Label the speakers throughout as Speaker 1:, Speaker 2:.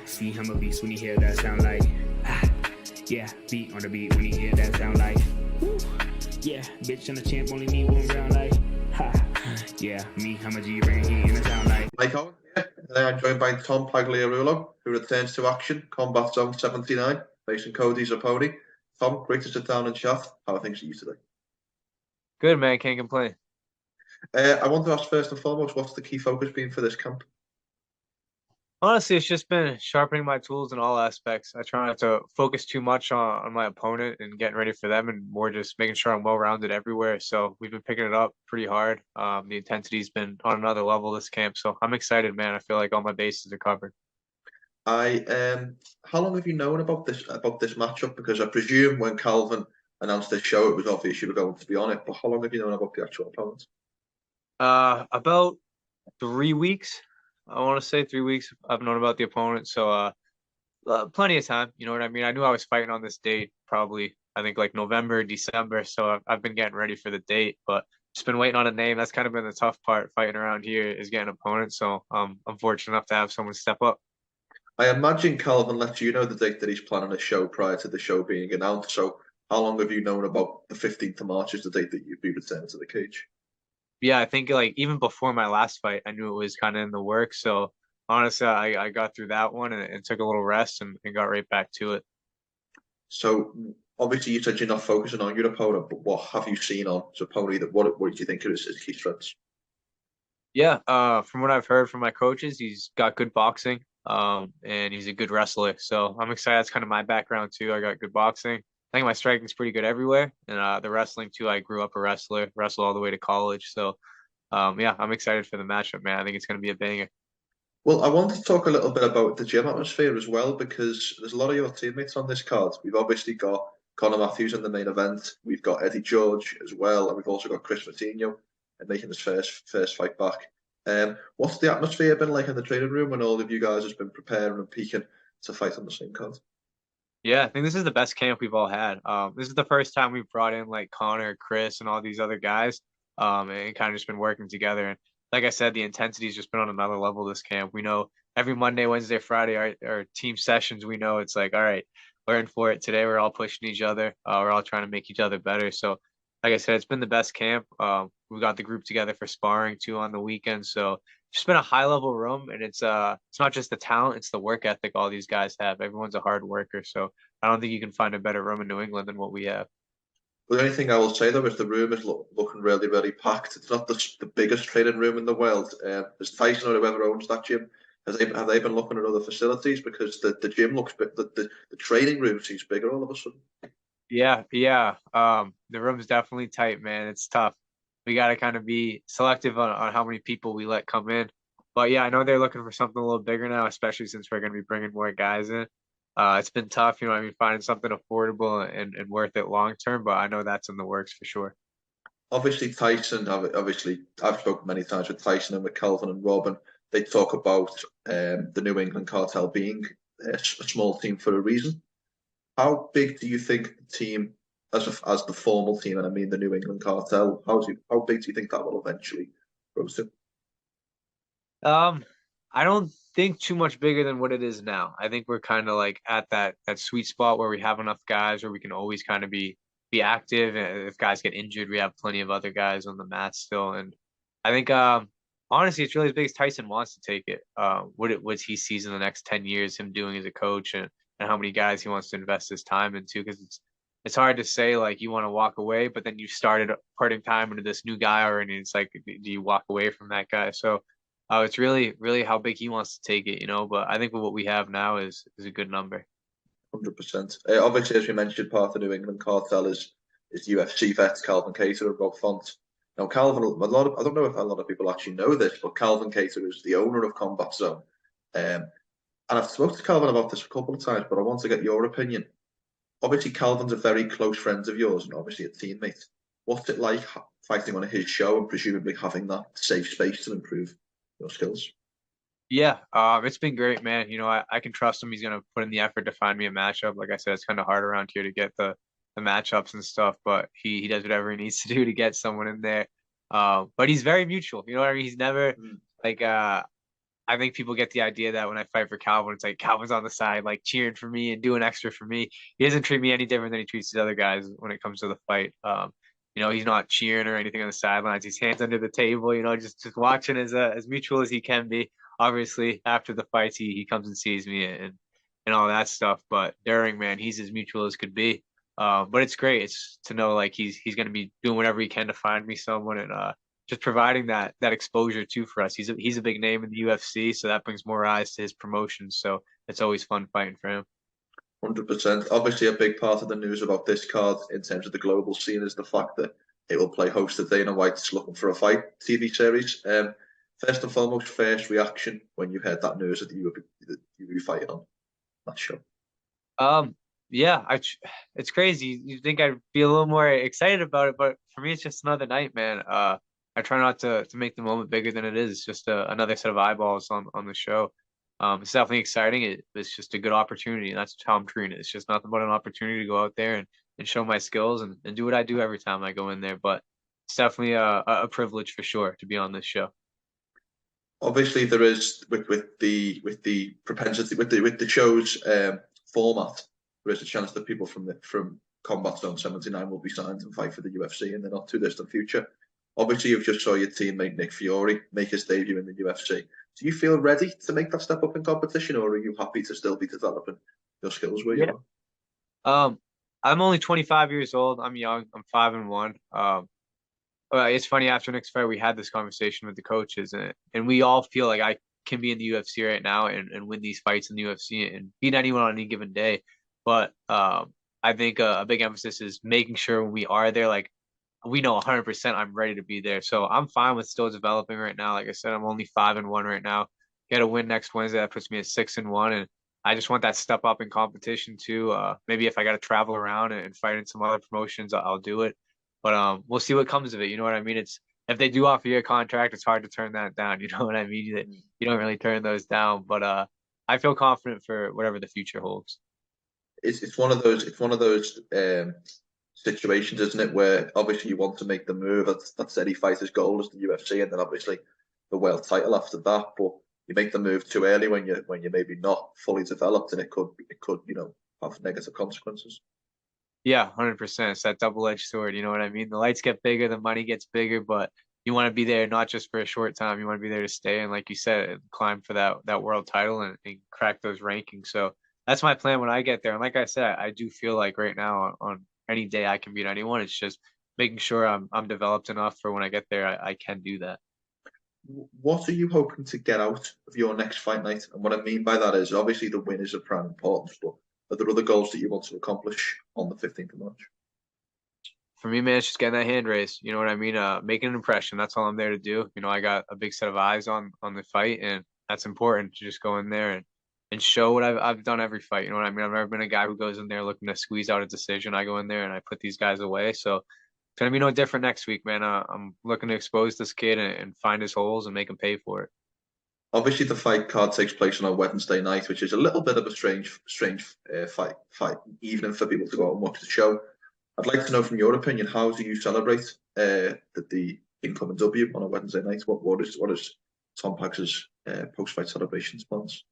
Speaker 1: See him a beast when you hear that sound like yeah, beat on the beat when you hear that sound like woo. Yeah, bitch and the champ only need one round like ha. Yeah, me, I'm a G-Ring, he in the sound like
Speaker 2: Mike Owens here. I'm joined by Tom Pagliarulo, who returns to action, Combat Zone 79, facing Cody Zappone. Tom, great to sit down and chat. How are things for you today?
Speaker 3: Good, man. Can't complain.
Speaker 2: I want to ask first and foremost, what's the key focus been for this camp?
Speaker 3: Honestly, it's just been sharpening my tools in all aspects. I try not to focus too much on my opponent and getting ready for them, and more just making sure I'm well-rounded everywhere. So we've been picking it up pretty hard. The intensity's been on another level this camp, so I'm excited, man. I feel like all my bases are covered.
Speaker 2: How long have you known about this matchup? Because I presume when Calvin announced this show, it was obvious you were going to be on it. But how long have you known about the actual opponent?
Speaker 3: About 3 weeks. I want to say 3 weeks. I've known about the opponent, so plenty of time. You know what I mean? I knew I was fighting on this date, probably I think like November, December. So I've been getting ready for the date, but just been waiting on a name. That's kind of been the tough part fighting around here is getting opponents. So I'm fortunate enough to have someone step up.
Speaker 2: I imagine Calvin lets you know the date that he's planning a show prior to the show being announced. So how long have you known about the 15th of March is the date that you'd be returning to the cage?
Speaker 3: Yeah, I think like even before my last fight, I knew it was kind of in the works. So honestly, I got through that one and took a little rest and got right back to it.
Speaker 2: So obviously you said you're not focusing on your opponent, but what have you seen on Zappone that what do you think are his key strengths?
Speaker 3: Yeah, from what I've heard from my coaches, he's got good boxing, and he's a good wrestler. So I'm excited. That's kind of my background too. I got good boxing. I think my striking's pretty good everywhere, and the wrestling too. I grew up a wrestler, wrestled all the way to college. So, yeah, I'm excited for the matchup, man. I think it's gonna be a banger.
Speaker 2: Well, I want to talk a little bit about the gym atmosphere as well, because there's a lot of your teammates on this card. We've obviously got Conor Matthews in the main event. We've got Eddie George as well, and we've also got Chris Matinho making his first fight back. What's the atmosphere been like in the training room when all of you guys has been preparing and peaking to fight on the same card?
Speaker 3: Yeah, I think this is the best camp we've all had. This is the first time we've brought in like Connor, Chris, and all these other guys, and kind of just been working together. And like I said, the intensity's just been on another level this camp. We know every Monday, Wednesday, Friday, our team sessions, we know it's like, all right, we're in for it today. We're all pushing each other. We're all trying to make each other better. So, like I said, it's been the best camp. We got the group together for sparring too on the weekend. So just been a high level room, and it's not just the talent, it's the work ethic all these guys have. Everyone's a hard worker. So I don't think you can find a better room in New England than what we have.
Speaker 2: But the only thing I will say though is the room is looking really, really packed. It's not the biggest training room in the world. Does Tyson or whoever owns that gym, have they been looking at other facilities? Because the gym looks big, the training room seems bigger all of a sudden.
Speaker 3: Yeah, yeah. The room's definitely tight, man. It's tough. We got to kind of be selective on how many people we let come in. But yeah, I know they're looking for something a little bigger now, especially since we're going to be bringing more guys in. It's been tough, you know what I mean, finding something affordable and worth it long term, but I know that's in the works for sure.
Speaker 2: Obviously, Tyson. Obviously, I've spoken many times with Tyson and with Calvin and Robin. They talk about the New England Cartel being a small team for a reason. How big do you think the team, as the formal team, and I mean the New England Cartel, how big do you think that will eventually grow to?
Speaker 3: Um, I don't think too much bigger than what it is now. I think we're kind of like at that sweet spot where we have enough guys where we can always kind of be active. And if guys get injured, we have plenty of other guys on the mat still. And I think honestly, it's really as big as Tyson wants to take it. What he sees in the next 10 years, him doing as a coach and how many guys he wants to invest his time into, because it's hard to say like you want to walk away, but then you started putting time into this new guy already. And it's like, do you walk away from that guy? So it's really, really how big he wants to take it, you know. But I think what we have now is a good number.
Speaker 2: 100%. Obviously, as we mentioned, part of the New England Cartel is UFC vets Calvin Kattar and Rob Font. Now, Calvin, I don't know if a lot of people actually know this, but Calvin Kattar is the owner of Combat Zone. And I've spoken to Calvin about this a couple of times, but I want to get your opinion. Obviously, Calvin's a very close friend of yours and obviously a teammate. What's it like fighting on his show and presumably having that safe space to improve your skills?
Speaker 3: Yeah, it's been great, man. You know, I can trust him. He's gonna put in the effort to find me a matchup. Like I said, it's kind of hard around here to get the matchups and stuff, but he does whatever he needs to do to get someone in there. But he's very mutual. You know what I mean? He's never like I think people get the idea that when I fight for Calvin, it's like Calvin's on the side, like cheering for me and doing extra for me. He doesn't treat me any different than he treats the other guys when it comes to the fight. He's not cheering or anything on the sidelines. He's hands under the table, just watching as mutual as he can be. Obviously, after the fights, he comes and sees me and all that stuff. But during, man, he's as mutual as could be. But it's great. It's to know like he's going to be doing whatever he can to find me someone and just providing that exposure too for us. He's a big name in the UFC, so that brings more eyes to his promotion. So it's always fun fighting for him.
Speaker 2: 100%. Obviously, a big part of the news about this card in terms of the global scene is the fact that it will play host to Dana White's Looking for a Fight TV series. First and foremost, first reaction when you heard that news that you would be fighting on that show.
Speaker 3: Yeah, it's crazy. You think I'd be a little more excited about it, but for me, it's just another night, man. I try not to make the moment bigger than it is. It's just another set of eyeballs on the show. It's definitely exciting. It's just a good opportunity, and that's how I'm treating it. It's just nothing but an opportunity to go out there and show my skills and do what I do every time I go in there. But it's definitely a privilege for sure to be on this show.
Speaker 2: Obviously, there is with the propensity with the show's format, there is a chance that people from Combat Zone 79 will be signed and fight for the UFC in the not too distant future. Obviously, you've just saw your teammate Nick Fiore make his debut in the UFC. Do you feel ready to make that step up in competition, or are you happy to still be developing your skills where you
Speaker 3: are? I'm only 25 years old. I'm young. I'm 5-1. It's funny, after Nick's fight, we had this conversation with the coaches, and we all feel like I can be in the UFC right now and win these fights in the UFC and beat anyone on any given day. But I think a big emphasis is making sure when we are there, like we know 100% I'm ready to be there. So I'm fine with still developing right now. Like I said, I'm only 5-1 right now. Get a win next Wednesday, that puts me at 6-1, and I just want that step up in competition too. Maybe if I got to travel around and fight in some other promotions, I'll do it. But we'll see what comes of it. You know what I mean? It's if they do offer you a contract, it's hard to turn that down. You know what I mean? You don't really turn those down. But I feel confident for whatever the future holds.
Speaker 2: It's one of those situations, isn't it, where obviously you want to make the move. That's any fighter's goal is the UFC, and then obviously the world title after that. But you make the move too early when you're maybe not fully developed, and it could have negative consequences.
Speaker 3: Yeah, 100%. It's that double-edged sword. You know what I mean? The lights get bigger, the money gets bigger, but you want to be there not just for a short time. You want to be there to stay, and like you said, climb for that world title and crack those rankings. So that's my plan when I get there. And like I said, I do feel like right now on any day I can beat anyone. It's just making sure I'm developed enough for when I get there, I can do that.
Speaker 2: What are you hoping to get out of your next fight night? And what I mean by that is obviously the win is of prime importance, but are there other goals that you want to accomplish on the 15th of March?
Speaker 3: For me, man, it's just getting that hand raised. You know what I mean? Making an impression. That's all I'm there to do. I got a big set of eyes on the fight, and that's important to just go in there and show what I've done every fight. You know what I mean? I've never been a guy who goes in there looking to squeeze out a decision. I go in there and I put these guys away. So it's gonna be no different next week, man. I'm looking to expose this kid and find his holes and make him pay for it.
Speaker 2: Obviously, the fight card takes place on a Wednesday night, which is a little bit of a strange fight evening for people to go out and watch the show. I'd like to know, from your opinion, how do you celebrate the incoming W on a Wednesday night? What is Tom Pax's post-fight celebrations plans?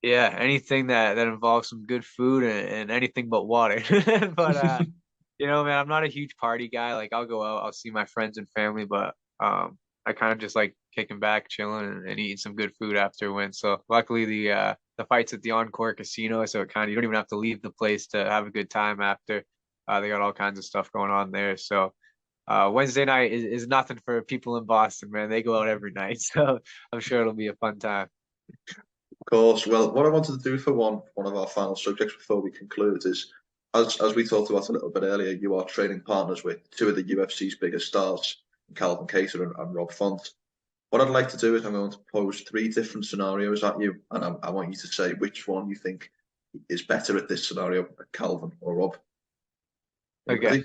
Speaker 3: Yeah, anything that involves some good food and anything but water. But man, I'm not a huge party guy. Like I'll go out, I'll see my friends and family, but I kind of just like kicking back, chilling, and eating some good food after a win. So luckily the fight's at the Encore Casino, so it you don't even have to leave the place to have a good time after. They got all kinds of stuff going on there. So Wednesday night is nothing for people in Boston, man. They go out every night, so I'm sure it'll be a fun time.
Speaker 2: Of course. Well, what I wanted to do for one of our final subjects before we conclude is, as we talked about a little bit earlier, you are training partners with two of the UFC's biggest stars, Calvin Kattar and Rob Font. What I'd like to do is I'm going to pose three different scenarios at you, and I want you to say which one you think is better at this scenario, Calvin or Rob.
Speaker 3: Okay.
Speaker 2: Ready?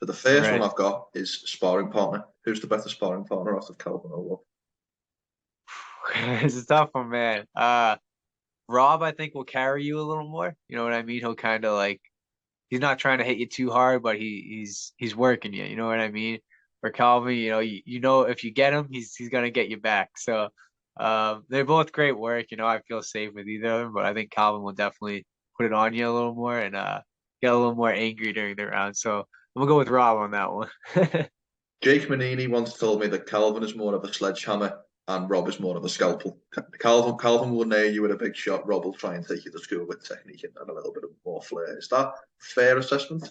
Speaker 2: So the first one I've got is sparring partner. Who's the better sparring partner out of Calvin or Rob?
Speaker 3: It's a tough one, man. Rob, I think, will carry you a little more. You know what I mean? He'll kind of like he's not trying to hit you too hard, but he's working you. You know what I mean? For Calvin, you know if you get him, he's gonna get you back. So They're both great work. I feel safe with either of them, but I think Calvin will definitely put it on you a little more and get a little more angry during the round. So I'm gonna go with Rob on that one.
Speaker 2: Jake Manini once told me that Calvin is more of a sledgehammer and Rob is more of a scalpel. Calvin will nail you with a big shot. Rob will try and take you to school with technique and a little bit of more flair. Is that a fair assessment?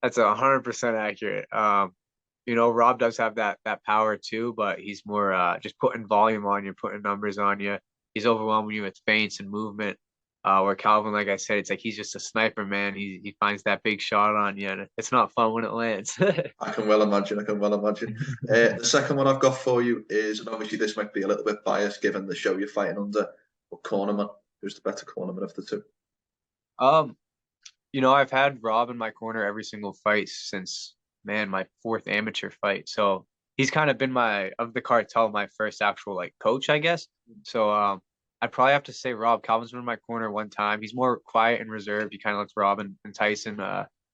Speaker 3: That's 100% accurate. Rob does have that power too, but he's more just putting volume on you, putting numbers on you. He's overwhelming you with feints and movement. Where Calvin, like I said, it's like he's just a sniper, man. He finds that big shot on you, and it's not fun when it lands.
Speaker 2: I can well imagine. I can well imagine. The second one I've got for you is, and obviously this might be a little bit biased given the show you're fighting under, but cornerman. Who's the better cornerman of the two?
Speaker 3: Um, I've had Rob in my corner every single fight since, man, my fourth amateur fight. So he's kind of been of the cartel, my first actual like coach, I guess. So I'd probably have to say Rob. Calvin's been in my corner one time. He's more quiet and reserved. He kind of lets Rob and Tyson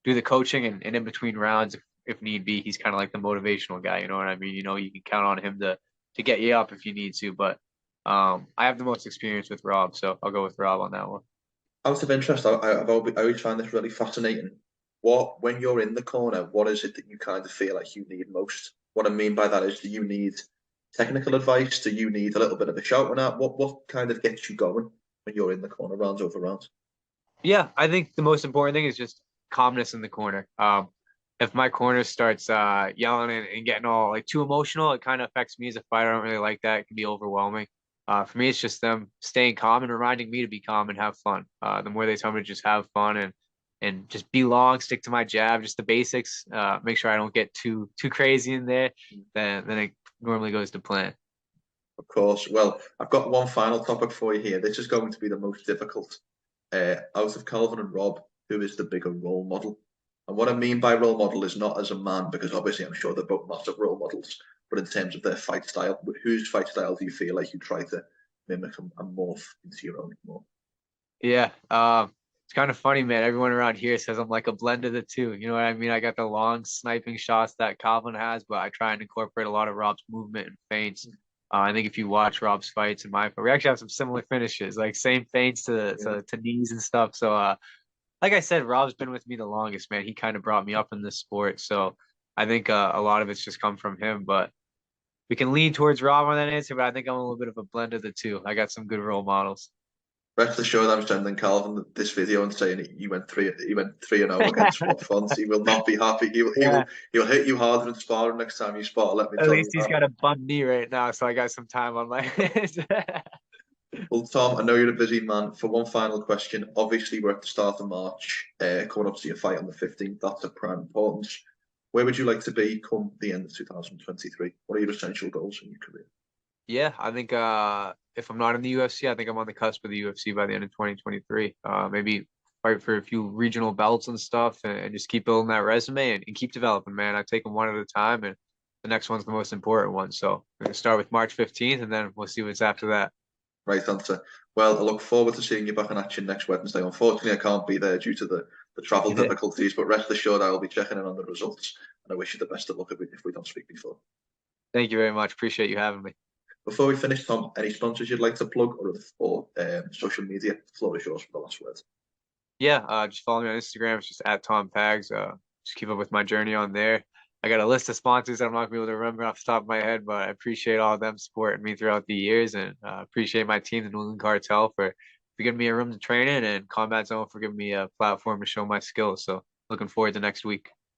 Speaker 3: do the coaching and in between rounds if need be. He's kind of like the motivational guy. You know what I mean? You can count on him to get you up if you need to. But I have the most experience with Rob, so I'll go with Rob on that one.
Speaker 2: Out of interest, I always find this really fascinating. When you're in the corner, what is it that you kind of feel like you need most? What I mean by that is, do you need technical advice? Do you need a little bit of a shouting at? What kind of gets you going when you're in the corner, rounds over rounds?
Speaker 3: Yeah, I think the most important thing is just calmness in the corner. If my corner starts yelling and getting all like too emotional, it kind of affects me as a fighter. I don't really like that. It can be overwhelming. For me, it's just them staying calm and reminding me to be calm and have fun. The more they tell me to just have fun and just be long, stick to my jab, just the basics. Make sure I don't get too crazy in there. Then it normally goes to plan.
Speaker 2: Of course. Well, I've got one final topic for you here. This is going to be the most difficult. Out of Calvin and Rob, who is the bigger role model? And what I mean by role model is not as a man, because obviously I'm sure they're both massive role models, but in terms of their fight style, whose fight style do you feel like you try to mimic and morph into your own more?
Speaker 3: Yeah, it's kind of funny, man. Everyone around here says I'm like a blend of the two. You know what I mean? I got the long sniping shots that Calvin has, but I try and incorporate a lot of Rob's movement and feints. I think if you watch Rob's fights and my fight, we actually have some similar finishes, like same feints to knees and stuff. So, like I said, Rob's been with me the longest, man. He kind of brought me up in this sport, so I think a lot of it's just come from him. But we can lean towards Rob on that answer, but I think I'm a little bit of a blend of the two. I got some good role models.
Speaker 2: Rest assured, I'm sending Calvin this video and saying he went 3-0 against Rob Font. He will not be happy.
Speaker 3: Yeah.
Speaker 2: He'll hit you harder in sparring next time you spar. Let me
Speaker 3: At
Speaker 2: tell
Speaker 3: least
Speaker 2: you
Speaker 3: he's
Speaker 2: that.
Speaker 3: got a bum knee right now, so I got some time on my hands.
Speaker 2: Well, Tom, I know you're a busy man. For one final question, obviously we're at the start of March, coming up to your fight on the 15th. That's of prime importance. Where would you like to be come the end of 2023? What are your essential goals in your career?
Speaker 3: Yeah, I think if I'm not in the UFC, I think I'm on the cusp of the UFC by the end of 2023. Maybe fight for a few regional belts and stuff and just keep building that resume and keep developing, man. I take them one at a time and the next one's the most important one. So we're gonna start with March 15th and then we'll see what's after that.
Speaker 2: Right answer. Well, I look forward to seeing you back in action next Wednesday. Unfortunately, I can't be there due to the travel difficulties, but rest assured I will be checking in on the results. And I wish you the best of luck if we don't speak before.
Speaker 3: Thank you very much. Appreciate you having me.
Speaker 2: Before we finish, Tom, any sponsors you'd like to plug or social media? The floor is yours for the last word.
Speaker 3: Yeah, just follow me on Instagram. It's just at Tom Pags. Just keep up with my journey on there. I got a list of sponsors that I'm not gonna be able to remember off the top of my head, but I appreciate all of them supporting me throughout the years, and appreciate my team, the New England Cartel, for giving me a room to train in, and Combat Zone for giving me a platform to show my skills. So looking forward to next week.